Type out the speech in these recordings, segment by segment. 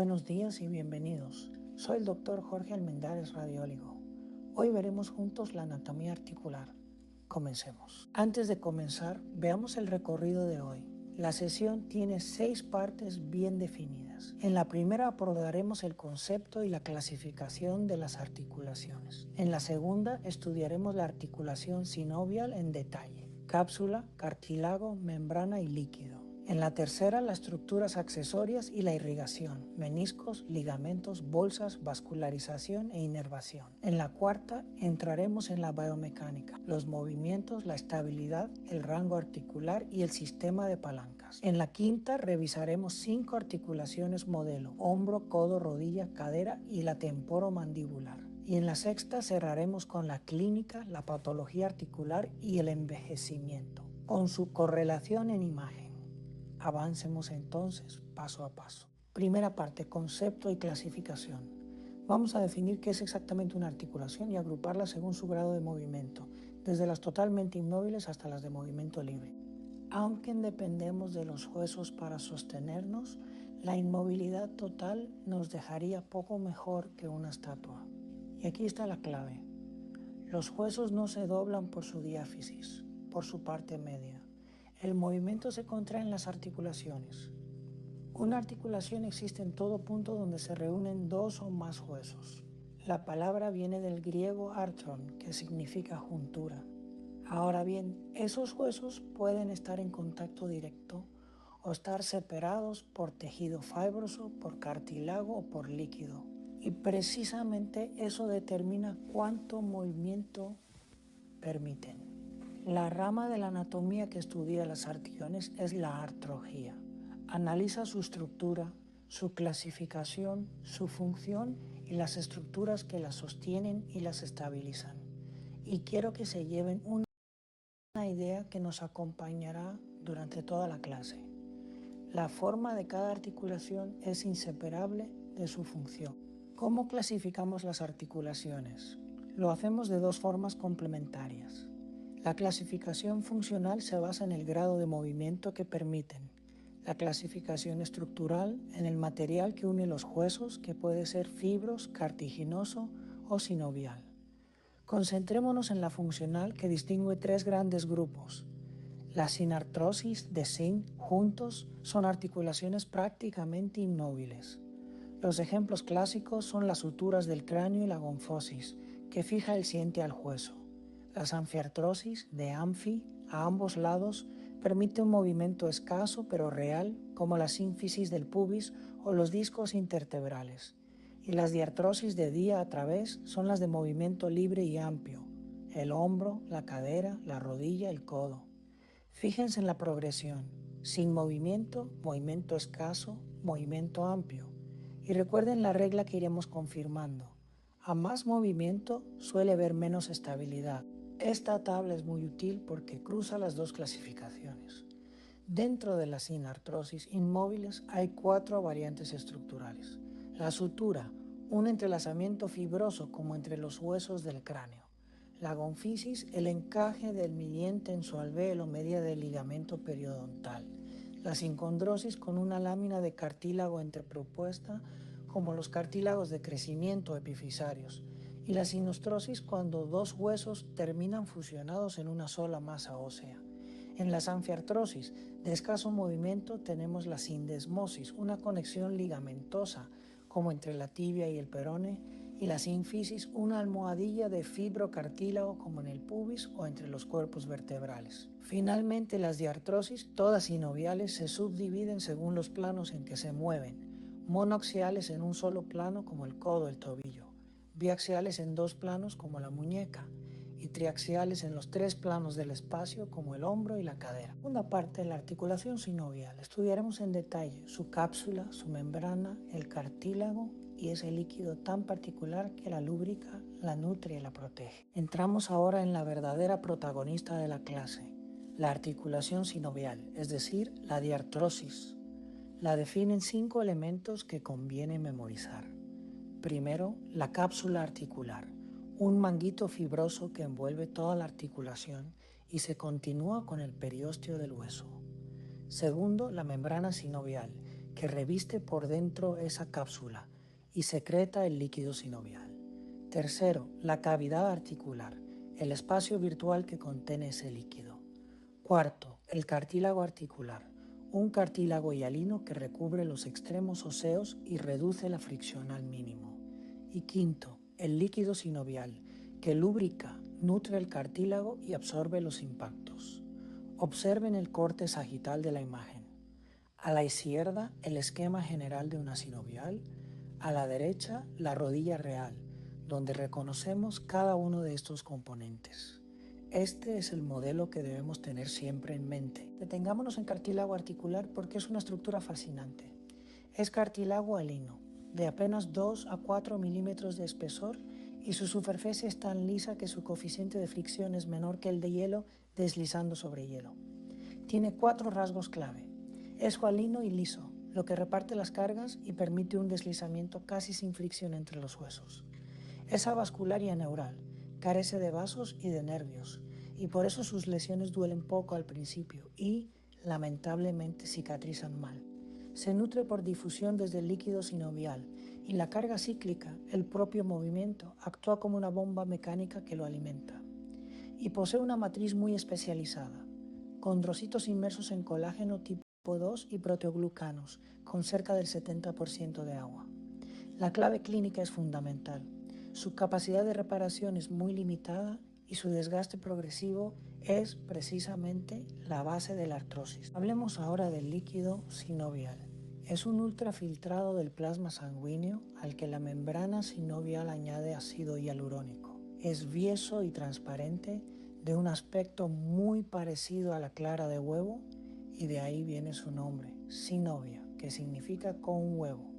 Buenos días y bienvenidos. Soy el doctor Jorge Almendares, radiólogo. Hoy veremos juntos la anatomía articular. Comencemos. Antes de comenzar, veamos el recorrido de hoy. La sesión tiene 6 partes bien definidas. En la primera abordaremos el concepto y la clasificación de las articulaciones. En la segunda estudiaremos la articulación sinovial en detalle: cápsula, cartílago, membrana y líquido. En la tercera, las estructuras accesorias y la irrigación: meniscos, ligamentos, bolsas, vascularización e inervación. En la cuarta, entraremos en la biomecánica: los movimientos, la estabilidad, el rango articular y el sistema de palancas. En la quinta, revisaremos 5 articulaciones modelo: hombro, codo, rodilla, cadera y la temporomandibular. Y en la sexta cerraremos con la clínica, la patología articular y el envejecimiento, con su correlación en imagen. Avancemos entonces paso a paso. Primera parte: concepto y clasificación. Vamos a definir qué es exactamente una articulación y agruparla según su grado de movimiento, desde las totalmente inmóviles hasta las de movimiento libre. Aunque dependemos de los huesos para sostenernos, la inmovilidad total nos dejaría poco mejor que una estatua. Y aquí está la clave: los huesos no se doblan por su diáfisis, por su parte media. El movimiento se contrae en las articulaciones. Una articulación existe en todo punto donde se reúnen 2 o más huesos. La palabra viene del griego artron, que significa juntura. Ahora bien, esos huesos pueden estar en contacto directo o estar separados por tejido fibroso, por cartílago o por líquido. Y precisamente eso determina cuánto movimiento permiten. La rama de la anatomía que estudia las articulaciones es la artrología. Analiza su estructura, su clasificación, su función y las estructuras que las sostienen y las estabilizan. Y quiero que se lleven una idea que nos acompañará durante toda la clase. La forma de cada articulación es inseparable de su función. ¿Cómo clasificamos las articulaciones? Lo hacemos de 2 formas complementarias. La clasificación funcional se basa en el grado de movimiento que permiten. La clasificación estructural en el material que une los huesos, que puede ser fibros, cartilaginoso o sinovial. Concentrémonos en la funcional, que distingue 3 grandes grupos. La sinartrosis de sin juntos son articulaciones prácticamente inmóviles. Los ejemplos clásicos son las suturas del cráneo y la gonfosis, que fija el siguiente al hueso. Las anfiartrosis de anfi a ambos lados permite un movimiento escaso pero real, como la sínfisis del pubis o los discos intervertebrales. Y las diartrosis de dia a través son las de movimiento libre y amplio: el hombro, la cadera, la rodilla, el codo. Fíjense en la progresión: sin movimiento, movimiento escaso, movimiento amplio. Y recuerden la regla que iremos confirmando: a más movimiento suele haber menos estabilidad. Esta tabla es muy útil porque cruza las 2 clasificaciones. Dentro de las sinartrosis inmóviles hay 4 variantes estructurales. La sutura, un entrelazamiento fibroso como entre los huesos del cráneo. La gonfisis, el encaje del miliente en su alvéolo media del ligamento periodontal. La sincondrosis, con una lámina de cartílago entrepropuesta, como los cartílagos de crecimiento epifisarios. Y la sinostrosis, cuando 2 huesos terminan fusionados en una sola masa ósea. En la anfiartrosis de escaso movimiento tenemos la sindesmosis, una conexión ligamentosa como entre la tibia y el perone, y la sínfisis, una almohadilla de fibrocartílago como en el pubis o entre los cuerpos vertebrales. Finalmente, las diartrosis, todas sinoviales, se subdividen según los planos en que se mueven: monoaxiales en un solo plano como el codo o el tobillo, biaxiales en 2 planos como la muñeca, y triaxiales en los 3 planos del espacio como el hombro y la cadera. Segunda parte: la articulación sinovial. Estudiaremos en detalle su cápsula, su membrana, el cartílago y ese líquido tan particular que la lúbrica, la nutre y la protege. Entramos ahora en la verdadera protagonista de la clase: la articulación sinovial, es decir, la diartrosis. La definen 5 elementos que conviene memorizar. Primero, la cápsula articular, un manguito fibroso que envuelve toda la articulación y se continúa con el periósteo del hueso. Segundo, la membrana sinovial, que reviste por dentro esa cápsula y secreta el líquido sinovial. Tercero, la cavidad articular, el espacio virtual que contiene ese líquido. Cuarto, el cartílago articular, un cartílago hialino que recubre los extremos óseos y reduce la fricción al mínimo. Y quinto, el líquido sinovial, que lubrica, nutre el cartílago y absorbe los impactos. Observen el corte sagital de la imagen. A la izquierda, el esquema general de una sinovial. A la derecha, la rodilla real, donde reconocemos cada uno de estos componentes. Este es el modelo que debemos tener siempre en mente. Detengámonos en cartílago articular porque es una estructura fascinante. Es cartílago hialino, de apenas 2 a 4 milímetros de espesor, y su superficie es tan lisa que su coeficiente de fricción es menor que el de hielo deslizando sobre hielo. Tiene 4 rasgos clave. Es hialino y liso, lo que reparte las cargas y permite un deslizamiento casi sin fricción entre los huesos. Es avascular y aneural, carece de vasos y de nervios, y por eso sus lesiones duelen poco al principio y, lamentablemente, cicatrizan mal. Se nutre por difusión desde el líquido sinovial y la carga cíclica, el propio movimiento, actúa como una bomba mecánica que lo alimenta. Y posee una matriz muy especializada, condrocitos inmersos en colágeno tipo 2 y proteoglucanos, con cerca del 70% de agua. La clave clínica es fundamental. Su capacidad de reparación es muy limitada y su desgaste progresivo es precisamente la base de la artrosis. Hablemos ahora del líquido sinovial. Es un ultrafiltrado del plasma sanguíneo al que la membrana sinovial añade ácido hialurónico. Es vieso y transparente, de un aspecto muy parecido a la clara de huevo, y de ahí viene su nombre, sinovia, que significa con huevo.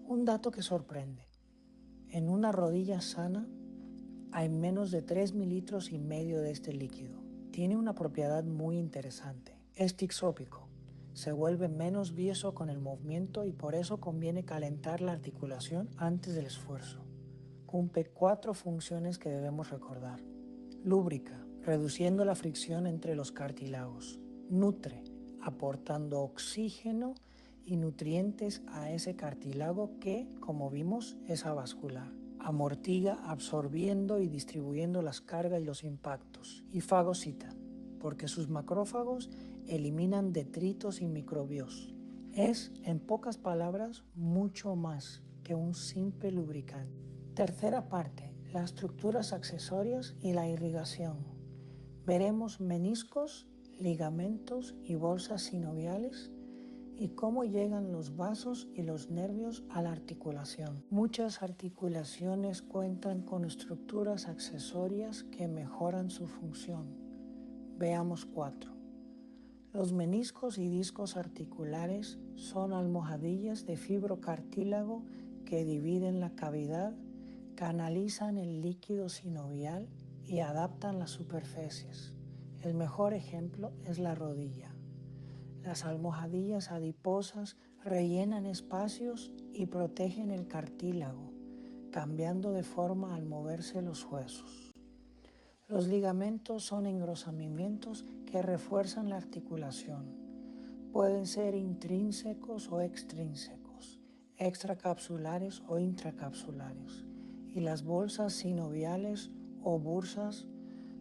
Un dato que sorprende. En una rodilla sana hay menos de 3 mililitros y medio de este líquido. Tiene una propiedad muy interesante. Es tixópico. Se vuelve menos vieso con el movimiento y por eso conviene calentar la articulación antes del esfuerzo. Cumple 4 funciones que debemos recordar. Lúbrica, reduciendo la fricción entre los cartílagos. Nutre, aportando oxígeno y nutrientes a ese cartílago que, como vimos, es avascular. Amortiga, absorbiendo y distribuyendo las cargas y los impactos. Y fagocita, porque sus macrófagos eliminan detritos y microbios. Es, en pocas palabras, mucho más que un simple lubricante. Tercera parte, las estructuras accesorias y la irrigación. Veremos meniscos, ligamentos y bolsas sinoviales y cómo llegan los vasos y los nervios a la articulación. Muchas articulaciones cuentan con estructuras accesorias que mejoran su función. Veamos 4. Los meniscos y discos articulares son almohadillas de fibrocartílago que dividen la cavidad, canalizan el líquido sinovial y adaptan las superficies. El mejor ejemplo es la rodilla. Las almohadillas adiposas rellenan espacios y protegen el cartílago, cambiando de forma al moverse los huesos. Los ligamentos son engrosamientos que refuerzan la articulación. Pueden ser intrínsecos o extrínsecos, extracapsulares o intracapsulares. Y las bolsas sinoviales o bursas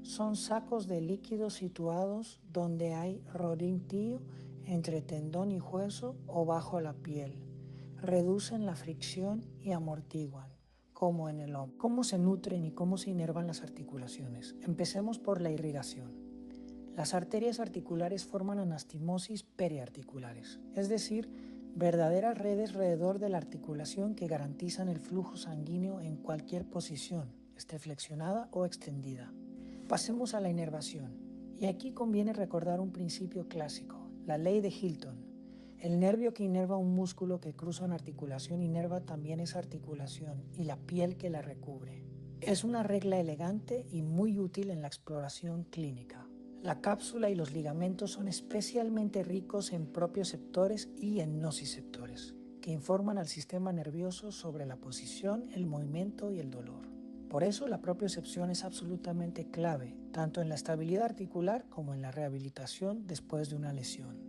son sacos de líquido situados donde hay rodillo entre tendón y hueso o bajo la piel. Reducen la fricción y amortiguan, como en el hombro. ¿Cómo se nutren y cómo se inervan las articulaciones? Empecemos por la irrigación. Las arterias articulares forman anastimosis periarticulares, es decir, verdaderas redes alrededor de la articulación que garantizan el flujo sanguíneo en cualquier posición, esté flexionada o extendida. Pasemos a la inervación, y aquí conviene recordar un principio clásico, la ley de Hilton. El nervio que inerva un músculo que cruza una articulación inerva también esa articulación y la piel que la recubre. Es una regla elegante y muy útil en la exploración clínica. La cápsula y los ligamentos son especialmente ricos en propioceptores y en nociceptores, que informan al sistema nervioso sobre la posición, el movimiento y el dolor. Por eso la propiocepción es absolutamente clave, tanto en la estabilidad articular como en la rehabilitación después de una lesión.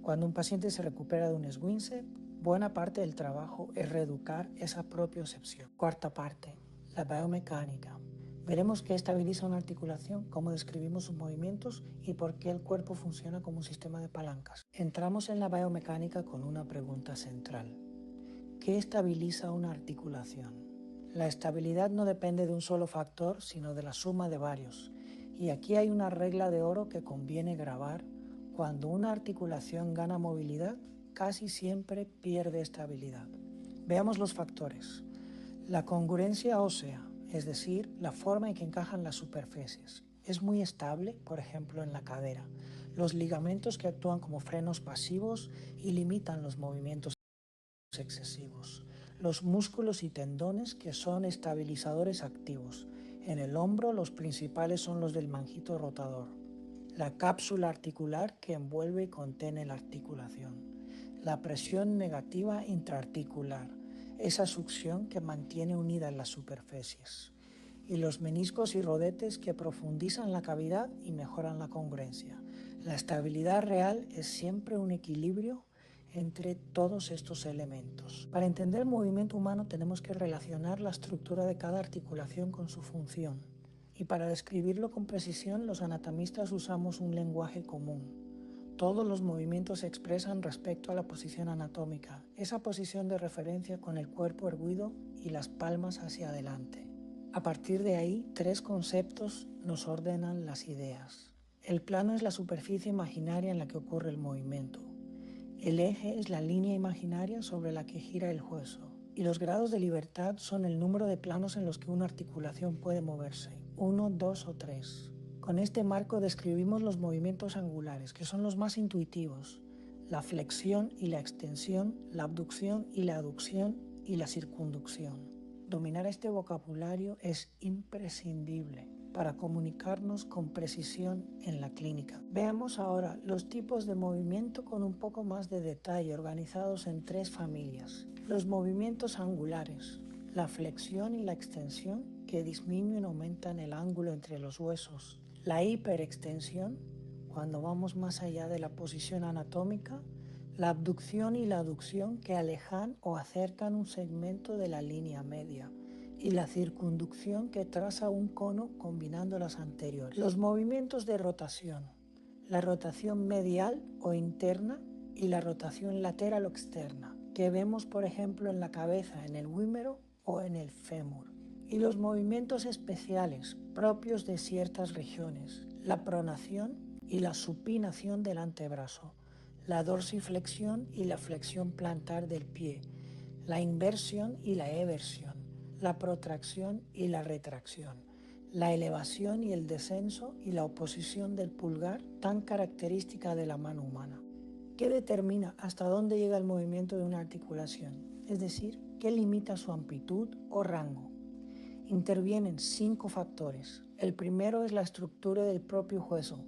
Cuando un paciente se recupera de un esguince, buena parte del trabajo es reeducar esa propiocepción. Cuarta parte, la biomecánica. Veremos qué estabiliza una articulación, cómo describimos sus movimientos y por qué el cuerpo funciona como un sistema de palancas. Entramos en la biomecánica con una pregunta central. ¿Qué estabiliza una articulación? La estabilidad no depende de un solo factor, sino de la suma de varios. Y aquí hay una regla de oro que conviene grabar. Cuando una articulación gana movilidad, casi siempre pierde estabilidad. Veamos los factores. La congruencia ósea, es decir, la forma en que encajan las superficies, es muy estable, por ejemplo, en la cadera. Los ligamentos que actúan como frenos pasivos y limitan los movimientos excesivos. Los músculos y tendones que son estabilizadores activos. En el hombro los principales son los del manguito rotador. La cápsula articular que envuelve y contiene la articulación. La presión negativa intraarticular, esa succión que mantiene unidas las superficies. Y los meniscos y rodetes que profundizan la cavidad y mejoran la congruencia. La estabilidad real es siempre un equilibrio entre todos estos elementos. Para entender el movimiento humano tenemos que relacionar la estructura de cada articulación con su función. Y para describirlo con precisión, los anatomistas usamos un lenguaje común. Todos los movimientos se expresan respecto a la posición anatómica, esa posición de referencia con el cuerpo erguido y las palmas hacia adelante. A partir de ahí, tres conceptos nos ordenan las ideas. El plano es la superficie imaginaria en la que ocurre el movimiento. El eje es la línea imaginaria sobre la que gira el hueso. Y los grados de libertad son el número de planos en los que una articulación puede moverse. 1, 2 o 3. Con este marco describimos los movimientos angulares, que son los más intuitivos. La flexión y la extensión, la abducción y la aducción y la circunducción. Dominar este vocabulario es imprescindible para comunicarnos con precisión en la clínica. Veamos ahora los tipos de movimiento con un poco más de detalle, organizados en tres familias. Los movimientos angulares, la flexión y la extensión, que disminuyen o aumentan el ángulo entre los huesos. La hiperextensión, cuando vamos más allá de la posición anatómica. La abducción y la aducción, que alejan o acercan un segmento de la línea media. Y la circunducción, que traza un cono combinando las anteriores. Los movimientos de rotación, la rotación medial o interna y la rotación lateral o externa, que vemos por ejemplo en la cabeza, en el húmero o en el fémur. Y los movimientos especiales propios de ciertas regiones, la pronación y la supinación del antebrazo, la dorsiflexión y la flexión plantar del pie, la inversión y la eversión, la protracción y la retracción, la elevación y el descenso y la oposición del pulgar, tan característica de la mano humana. ¿Qué determina hasta dónde llega el movimiento de una articulación? Es decir, ¿qué limita su amplitud o rango? Intervienen 5 factores. El primero es la estructura del propio hueso.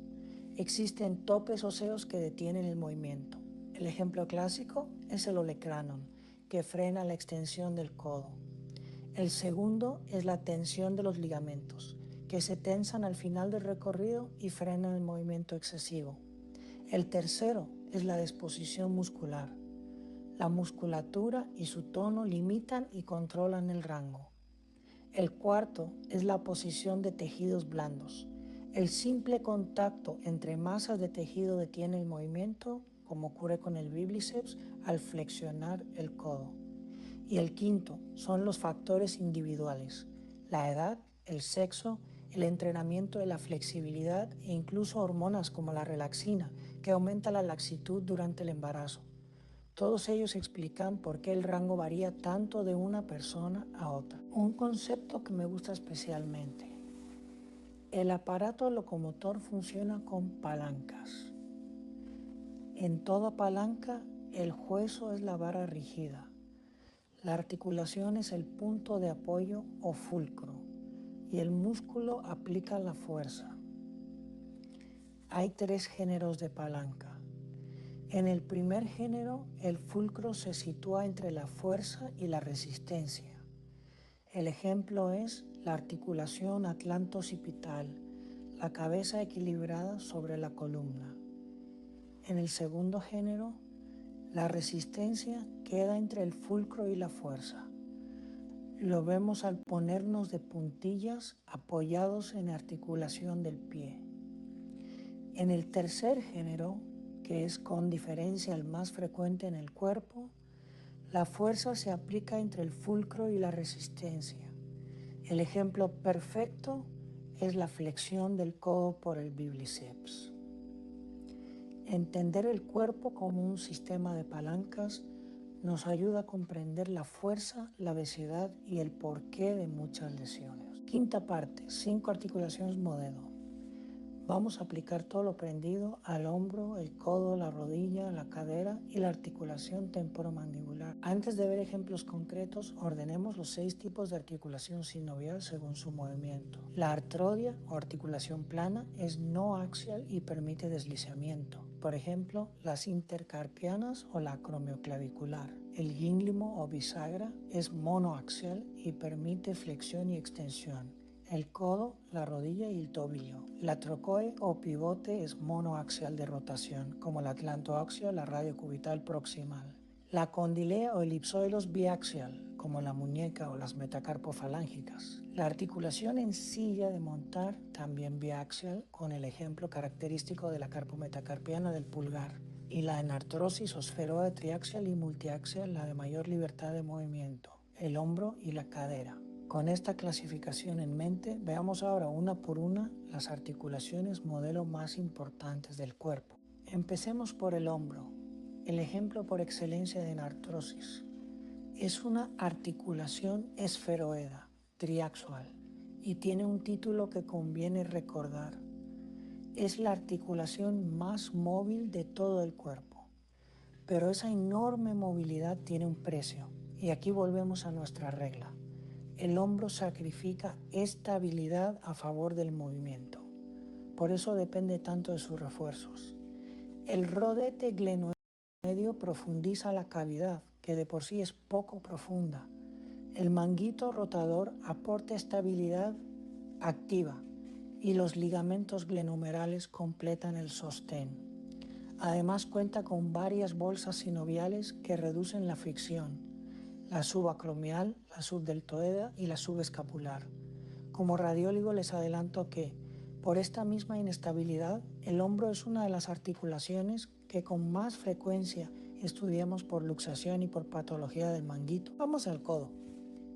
Existen topes óseos que detienen el movimiento. El ejemplo clásico es el olecranon, que frena la extensión del codo. El segundo es la tensión de los ligamentos, que se tensan al final del recorrido y frenan el movimiento excesivo. El tercero es la disposición muscular. La musculatura y su tono limitan y controlan el rango. El cuarto es la posición de tejidos blandos. El simple contacto entre masas de tejido detiene el movimiento, como ocurre con el bíceps al flexionar el codo. Y el quinto son los factores individuales, la edad, el sexo, el entrenamiento de la flexibilidad e incluso hormonas como la relaxina, que aumenta la laxitud durante el embarazo. Todos ellos explican por qué el rango varía tanto de una persona a otra. Un concepto que me gusta especialmente. El aparato locomotor funciona con palancas. En toda palanca, el hueso es la vara rígida. La articulación es el punto de apoyo o fulcro y el músculo aplica la fuerza. Hay 3 géneros de palanca. En el primer género, el fulcro se sitúa entre la fuerza y la resistencia. El ejemplo es la articulación atlanto-occipital, la cabeza equilibrada sobre la columna. En el segundo género, la resistencia queda entre el fulcro y la fuerza. Lo vemos al ponernos de puntillas apoyados en la articulación del pie. En el tercer género, que es con diferencia el más frecuente en el cuerpo, la fuerza se aplica entre el fulcro y la resistencia. El ejemplo perfecto es la flexión del codo por el bíceps. Entender el cuerpo como un sistema de palancas nos ayuda a comprender la fuerza, la obesidad y el porqué de muchas lesiones. Quinta parte, 5 articulaciones modelo. Vamos a aplicar todo lo aprendido al hombro, el codo, la rodilla, la cadera y la articulación temporomandibular. Antes de ver ejemplos concretos, ordenemos los 6 tipos de articulación sinovial según su movimiento. La artrodia o articulación plana es no axial y permite deslizamiento. Por ejemplo, las intercarpianas o la acromioclavicular. El gínglimo o bisagra es monoaxial y permite flexión y extensión. El codo, la rodilla y el tobillo. La trocoe o pivote es monoaxial de rotación, como el atlantoaxio o la radiocubital proximal. La condilea o elipsoides biaxial, como la muñeca o las metacarpofalángicas. La articulación en silla de montar, también biaxial, con el ejemplo característico de la carpometacarpiana del pulgar. Y la enartrosis o esferoide triaxial y multiaxial, la de mayor libertad de movimiento, el hombro y la cadera. Con esta clasificación en mente, veamos ahora una por una las articulaciones modelo más importantes del cuerpo. Empecemos por el hombro, el ejemplo por excelencia de enartrosis. Es una articulación esferoidea, triaxial, y tiene un título que conviene recordar. Es la articulación más móvil de todo el cuerpo, pero esa enorme movilidad tiene un precio, y aquí volvemos a nuestra regla. El hombro sacrifica estabilidad a favor del movimiento. Por eso depende tanto de sus refuerzos. El rodete glenomedio profundiza la cavidad, que de por sí es poco profunda. El manguito rotador aporta estabilidad activa y los ligamentos glenomerales completan el sostén. Además cuenta con varias bolsas sinoviales que reducen la fricción. La subacromial, la subdeltoidea y la subescapular. Como radiólogo les adelanto que, por esta misma inestabilidad, el hombro es una de las articulaciones que con más frecuencia estudiamos por luxación y por patología del manguito. Vamos al codo.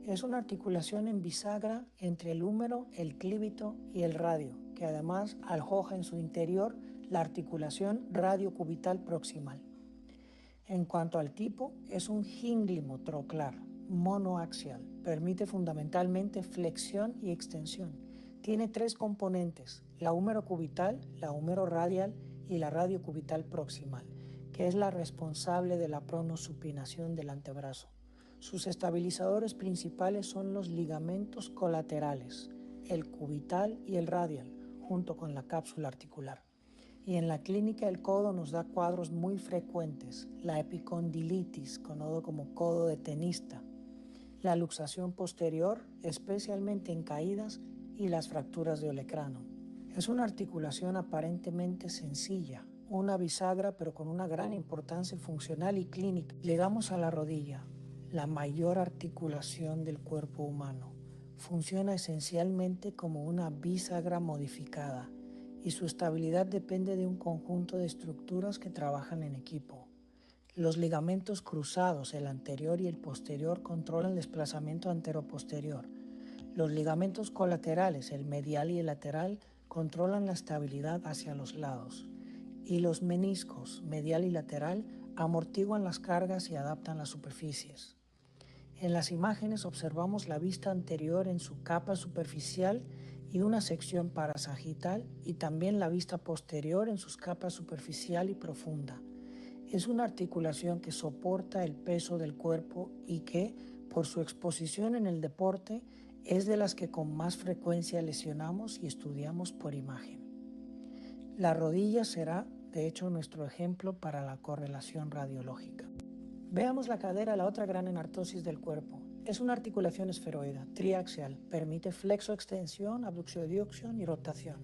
Es una articulación en bisagra entre el húmero, el clívito y el radio, que además aloja en su interior la articulación radiocubital proximal. En cuanto al tipo, es un gínglimo troclar, monoaxial. Permite fundamentalmente flexión y extensión. Tiene 3 componentes, la húmero cubital, la húmero radial y la radiocubital proximal, que es la responsable de la pronosupinación del antebrazo. Sus estabilizadores principales son los ligamentos colaterales, el cubital y el radial, junto con la cápsula articular. Y en la clínica el codo nos da cuadros muy frecuentes, la epicondilitis, conocido como codo de tenista, la luxación posterior, especialmente en caídas, y las fracturas de olecrano. Es una articulación aparentemente sencilla, una bisagra pero con una gran importancia funcional y clínica. Llegamos a la rodilla, la mayor articulación del cuerpo humano. Funciona esencialmente como una bisagra modificada, y su estabilidad depende de un conjunto de estructuras que trabajan en equipo. Los ligamentos cruzados, el anterior y el posterior, controlan el desplazamiento anteroposterior. Los ligamentos colaterales, el medial y el lateral, controlan la estabilidad hacia los lados. Y los meniscos, medial y lateral, amortiguan las cargas y adaptan las superficies. En las imágenes observamos la vista anterior en su capa superficial y una sección parasagital, y también la vista posterior en sus capas superficial y profunda. Es una articulación que soporta el peso del cuerpo y que, por su exposición en el deporte, es de las que con más frecuencia lesionamos y estudiamos por imagen. La rodilla será, de hecho, nuestro ejemplo para la correlación radiológica. Veamos la cadera, la otra gran enartrosis del cuerpo. Es una articulación esferoidea, triaxial, permite flexo-extensión, abducción-adducción y rotación.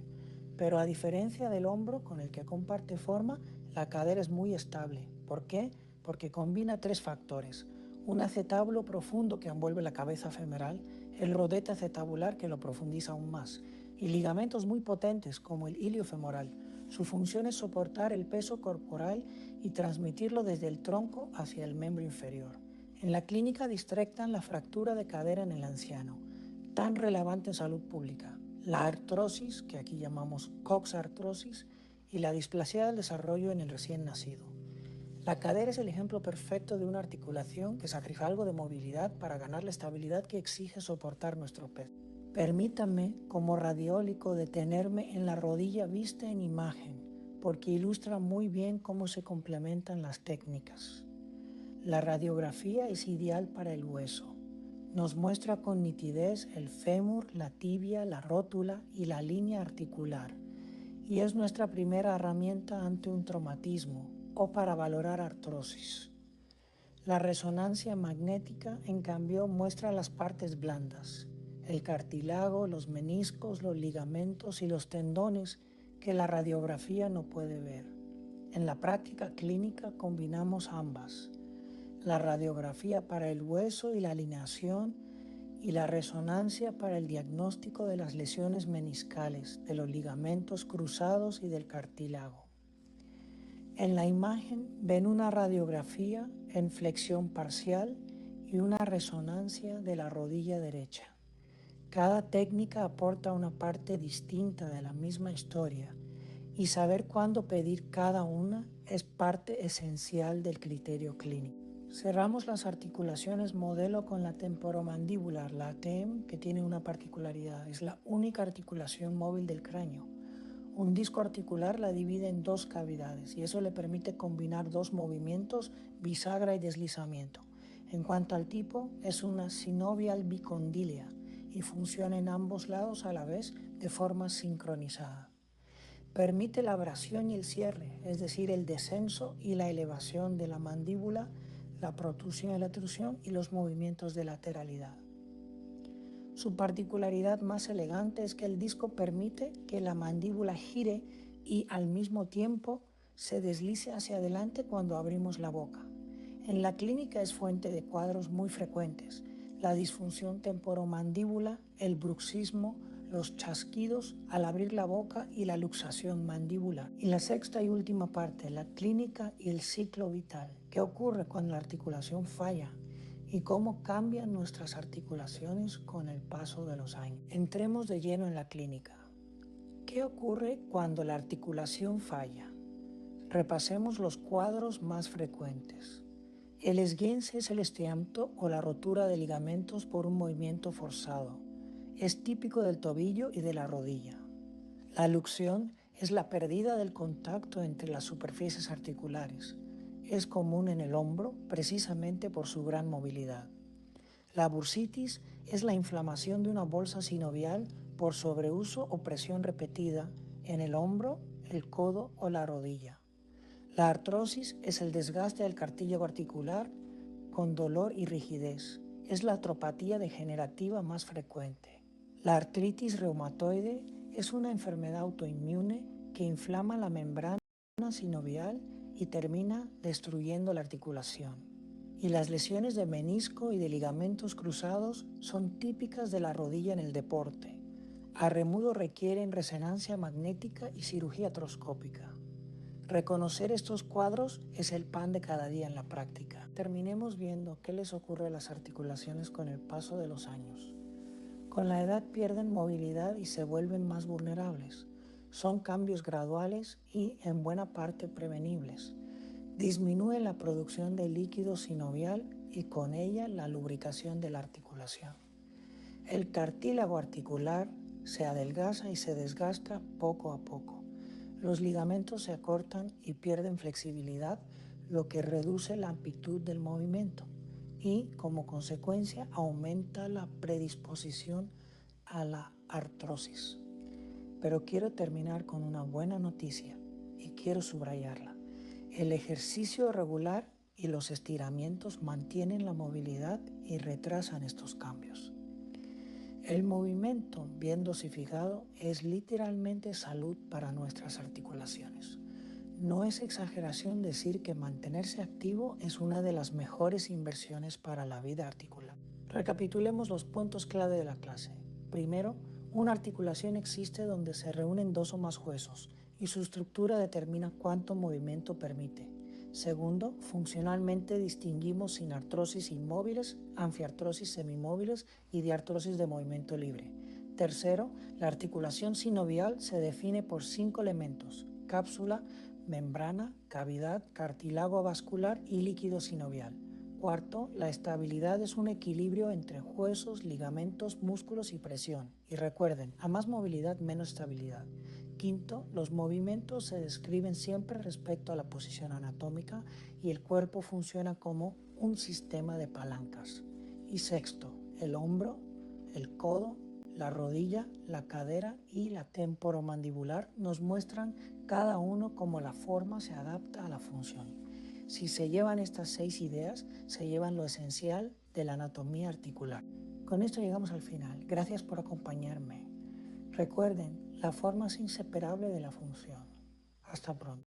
Pero a diferencia del hombro, con el que comparte forma, La cadera es muy estable. ¿Por qué? Porque combina tres factores: un acetábulo profundo que envuelve la cabeza femoral, el rodete acetabular que lo profundiza aún más, y ligamentos muy potentes como el ilio femoral. Su función es soportar el peso corporal y transmitirlo desde el tronco hacia el miembro inferior. En la clínica detectan la fractura de cadera en el anciano, tan relevante en salud pública, la artrosis, que aquí llamamos coxartrosis, y la displasia del desarrollo en el recién nacido. La cadera es el ejemplo perfecto de una articulación que sacrifica algo de movilidad para ganar la estabilidad que exige soportar nuestro peso. Permítanme, como radiólogo, detenerme en la rodilla vista en imagen, porque ilustra muy bien cómo se complementan las técnicas. La radiografía es ideal para el hueso. Nos muestra con nitidez el fémur, la tibia, la rótula y la línea articular, y es nuestra primera herramienta ante un traumatismo o para valorar artrosis. La resonancia magnética, en cambio, muestra las partes blandas, el cartílago, los meniscos, los ligamentos y los tendones que la radiografía no puede ver. En la práctica clínica combinamos ambas: la radiografía para el hueso y la alineación, y la resonancia para el diagnóstico de las lesiones meniscales, de los ligamentos cruzados y del cartílago. En la imagen ven una radiografía en flexión parcial y una resonancia de la rodilla derecha. Cada técnica aporta una parte distinta de la misma historia, y saber cuándo pedir cada una es parte esencial del criterio clínico. Cerramos las articulaciones modelo con la temporomandibular, la ATM, que tiene una particularidad: es la única articulación móvil del cráneo. Un disco articular la divide en dos cavidades y eso le permite combinar dos movimientos, bisagra y deslizamiento. En cuanto al tipo, es una sinovial bicondilia y funciona en ambos lados a la vez de forma sincronizada. Permite la abrasión y el cierre, es decir, el descenso y la elevación de la mandíbula, la protrusión y la extrusión y los movimientos de lateralidad. Su particularidad más elegante es que el disco permite que la mandíbula gire y al mismo tiempo se deslice hacia adelante cuando abrimos la boca. En la clínica es fuente de cuadros muy frecuentes: la disfunción temporomandibular, el bruxismo, los chasquidos al abrir la boca y la luxación mandibular. Y la sexta y última parte, la clínica y el ciclo vital. ¿Qué ocurre cuando la articulación falla? Y cómo cambian nuestras articulaciones con el paso de los años. Entremos de lleno en la clínica. ¿Qué ocurre cuando la articulación falla? Repasemos los cuadros más frecuentes. El esguince es el estiramiento o la rotura de ligamentos por un movimiento forzado. Es típico del tobillo y de la rodilla. La luxación es la pérdida del contacto entre las superficies articulares. Es común en el hombro precisamente por su gran movilidad. La bursitis es la inflamación de una bolsa sinovial por sobreuso o presión repetida en el hombro, el codo o la rodilla. La artrosis es el desgaste del cartílago articular con dolor y rigidez. Es la artropatía degenerativa más frecuente. La artritis reumatoide es una enfermedad autoinmune que inflama la membrana sinovial y termina destruyendo la articulación. Y las lesiones de menisco y de ligamentos cruzados son típicas de la rodilla en el deporte. A remudo requieren resonancia magnética y cirugía artroscópica. Reconocer estos cuadros es el pan de cada día en la práctica. Terminemos viendo qué les ocurre a las articulaciones con el paso de los años. Con la edad pierden movilidad y se vuelven más vulnerables. Son cambios graduales y en buena parte prevenibles. Disminuye la producción de líquido sinovial y con ella la lubricación de la articulación. El cartílago articular se adelgaza y se desgasta poco a poco. Los ligamentos se acortan y pierden flexibilidad, lo que reduce la amplitud del movimiento y, como consecuencia, aumenta la predisposición a la artrosis. Pero quiero terminar con una buena noticia y quiero subrayarla. El ejercicio regular y los estiramientos mantienen la movilidad y retrasan estos cambios. El movimiento, bien dosificado, es literalmente salud para nuestras articulaciones. no es exageración decir que mantenerse activo es una de las mejores inversiones para la vida articular. Recapitulemos los puntos clave de la clase. Primero, una articulación existe donde se reúnen dos o más huesos y su estructura determina cuánto movimiento permite. Segundo, funcionalmente distinguimos sinartrosis inmóviles, anfiartrosis semimóviles y diartrosis de movimiento libre. Tercero, la articulación sinovial se define por 5 elementos: cápsula, membrana, cavidad, cartílago vascular y líquido sinovial. Cuarto, la estabilidad es un equilibrio entre huesos, ligamentos, músculos y presión. Y recuerden, a más movilidad, menos estabilidad. Quinto, los movimientos se describen siempre respecto a la posición anatómica y el cuerpo funciona como un sistema de palancas. Y sexto, el hombro, el codo, la rodilla, la cadera y la temporomandibular nos muestran cada uno cómo la forma se adapta a la función. Si se llevan estas 6 ideas, se llevan lo esencial de la anatomía articular. Con esto llegamos al final. Gracias por acompañarme. Recuerden, la forma es inseparable de la función. Hasta pronto.